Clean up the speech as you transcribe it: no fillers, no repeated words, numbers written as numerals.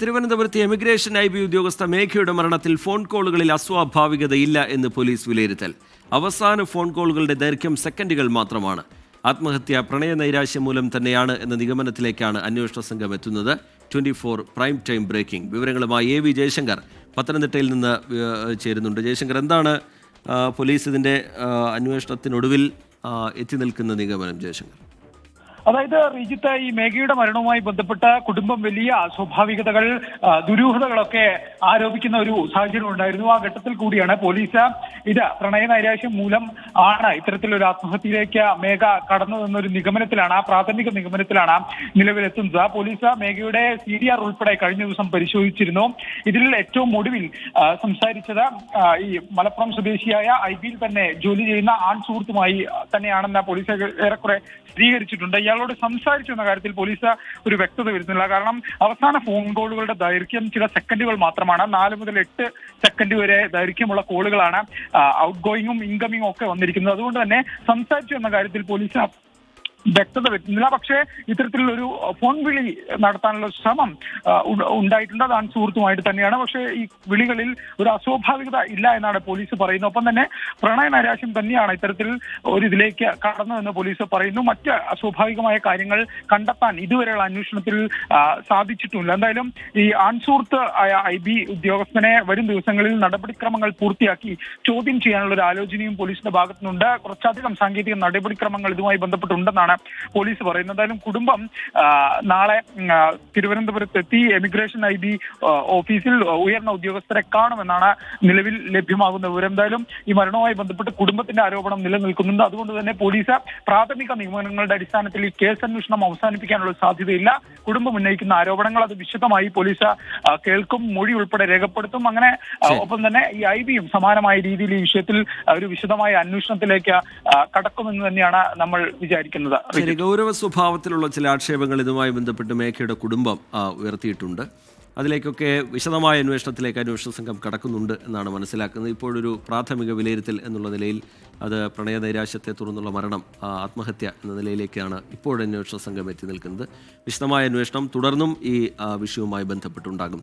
തിരുവനന്തപുരത്ത് emigration IB ഉദ്യോഗസ്ഥ മേഘയുടെ മരണത്തിൽ ഫോൺ കോളുകളിൽ അസ്വാഭാവികതയില്ല എന്ന് പോലീസ് വിലയിരുത്തൽ. അവസാന ഫോൺ കോളുകളുടെ ദൈർഘ്യം സെക്കൻഡുകൾ മാത്രമാണ്. ആത്മഹത്യ പ്രണയ നൈരാശ്യം മൂലം തന്നെയാണ് എന്ന നിഗമനത്തിലേക്കാണ് അന്വേഷണ സംഘം എത്തുന്നത്. 24 പ്രൈം ടൈം ബ്രേക്കിംഗ് വിവരങ്ങളുമായി AV ജയശങ്കർ പത്തനംതിട്ടയിൽ നിന്ന് ചേരുന്നുണ്ട്. ജയശങ്കർ, എന്താണ് പോലീസ് ഇതിൻ്റെ അന്വേഷണത്തിനൊടുവിൽ എത്തി നിൽക്കുന്ന നിഗമനം? ജയശങ്കർ, അതായത് റീജിത്ത്, ഈ മേഘയുടെ മരണവുമായി ബന്ധപ്പെട്ട കുടുംബം വലിയ അസ്വാഭാവികതകൾ, ദുരൂഹതകളൊക്കെ ആരോപിക്കുന്ന ഒരു സാഹചര്യം ഉണ്ടായിരുന്നു. ആ ഘട്ടത്തിൽ കൂടിയാണ് പോലീസ് ഇത് പ്രണയ നൈരാശ്യം മൂലം ആണ് ഇത്തരത്തിലൊരു ആത്മഹത്യയിലേക്ക് മേഘ കടന്നതെന്നൊരു നിഗമനത്തിലാണ്, പ്രാഥമിക നിഗമനത്തിലാണ് നിലവിലെത്തുന്നത്. പോലീസ് മേഘയുടെ CDR ഉൾപ്പെടെ കഴിഞ്ഞ ദിവസം പരിശോധിച്ചിരുന്നു. ഇതിൽ ഏറ്റവും ഒടുവിൽ സംസാരിച്ചത് ഈ മലപ്പുറം സ്വദേശിയായ IBയിൽ തന്നെ ജോലി ചെയ്യുന്ന ആൺ സുഹൃത്തുമായി തന്നെയാണെന്ന് പോലീസ് ഏറെക്കുറെ സ്ഥിരീകരിച്ചിട്ടുണ്ട്. ഇയാളോട് സംസാരിച്ചു എന്ന കാര്യത്തിൽ പോലീസ് ഒരു വ്യക്തത വരുന്നില്ല. കാരണം അവസാന ഫോൺ കോളുകളുടെ ദൈർഘ്യം ചില സെക്കൻഡുകൾ മാത്രമാണ്. 4 മുതൽ 8 സെക്കൻഡ് വരെ ദൈർഘ്യമുള്ള കോളുകളാണ് ഔട്ട് ഗോയിങ്ങും ഇൻകമിങ്ങും ഒക്കെ വന്നിരിക്കുന്നത്. അതുകൊണ്ട് തന്നെ സംസാരിച്ചു എന്ന കാര്യത്തിൽ പോലീസ് വ്യക്തത വരുന്നില്ല. പക്ഷേ ഇത്തരത്തിലുള്ളൊരു ഫോൺ വിളി നടത്താനുള്ള ശ്രമം ഉണ്ടായിട്ടുണ്ട്. അത് സുഹൃത്തുമായിട്ട് തന്നെയാണ്. പക്ഷേ ഈ വിളികളിൽ ഒരു അസ്വാഭാവികത ഇല്ല എന്നാണ് പോലീസ് പറയുന്നത്. ഒപ്പം തന്നെ പ്രണയ നൈരാശ്യം തന്നെയാണ് ഇത്തരത്തിൽ ഒരു ഇതിലേക്ക് കടന്നതെന്ന് പോലീസ് പറയുന്നു. മറ്റ് അസ്വാഭാവികമായ കാര്യങ്ങൾ കണ്ടെത്താൻ ഇതുവരെയുള്ള അന്വേഷണത്തിൽ സാധിച്ചിട്ടുമില്ല. എന്തായാലും ഈ ആൺസുഹൃത്ത് ആയ IB ഉദ്യോഗസ്ഥനെ വരും ദിവസങ്ങളിൽ നടപടിക്രമങ്ങൾ പൂർത്തിയാക്കി ചോദ്യം ചെയ്യാനുള്ള ഒരു ആലോചനയും പോലീസിന്റെ ഭാഗത്തുനിന്നുണ്ട്. കുറച്ചധികം സാങ്കേതിക നടപടിക്രമങ്ങൾ ഇതുമായി ബന്ധപ്പെട്ടുണ്ടെന്നാണ് പോലീസ് പറയുന്നത്. എന്തായാലും കുടുംബം നാളെ തിരുവനന്തപുരത്തെത്തി എമിഗ്രേഷൻ IB ഓഫീസിൽ ഉയർന്ന ഉദ്യോഗസ്ഥരെ കാണുമെന്നാണ് നിലവിൽ ലഭ്യമാകുന്ന വിവരം. എന്തായാലും ഈ മരണവുമായി ബന്ധപ്പെട്ട് കുടുംബത്തിന്റെ ആരോപണം നിലനിൽക്കുന്നുണ്ട്. അതുകൊണ്ട് തന്നെ പോലീസ് പ്രാഥമിക നിഗമനങ്ങളുടെ അടിസ്ഥാനത്തിൽ ഈ കേസ് അന്വേഷണം അവസാനിപ്പിക്കാനുള്ള സാധ്യതയില്ല. കുടുംബം ഉന്നയിക്കുന്ന ആരോപണങ്ങൾ അത് വിശദമായി പോലീസ് കേൾക്കും, മൊഴി ഉൾപ്പെടെ രേഖപ്പെടുത്തും. അങ്ങനെ ഒപ്പം തന്നെ ഈ IBയും സമാനമായ രീതിയിൽ ഈ വിഷയത്തിൽ ഒരു വിശദമായ അന്വേഷണത്തിലേക്ക് കടക്കുമെന്ന് തന്നെയാണ് നമ്മൾ വിചാരിക്കുന്നത്. ഗൗരവ സ്വഭാവത്തിലുള്ള ചില ആക്ഷേപങ്ങൾ ഇതുമായി ബന്ധപ്പെട്ട് മേഘയുടെ കുടുംബം ഉയർത്തിയിട്ടുണ്ട്. അതിലേക്കൊക്കെ വിശദമായ അന്വേഷണ സംഘം കടക്കുന്നുണ്ട് എന്നാണ് മനസ്സിലാക്കുന്നത്. ഇപ്പോഴൊരു പ്രാഥമിക വിലയിരുത്തൽ എന്നുള്ള നിലയിൽ അത് പ്രണയ നൈരാശ്യത്തെ തുടർന്നുള്ള മരണം, ആത്മഹത്യ എന്ന നിലയിലേക്കാണ് ഇപ്പോഴന്വേഷണ സംഘം എത്തി നിൽക്കുന്നത്. വിശദമായ അന്വേഷണം തുടർന്നും ഈ വിഷയവുമായി ബന്ധപ്പെട്ടുണ്ടാകും.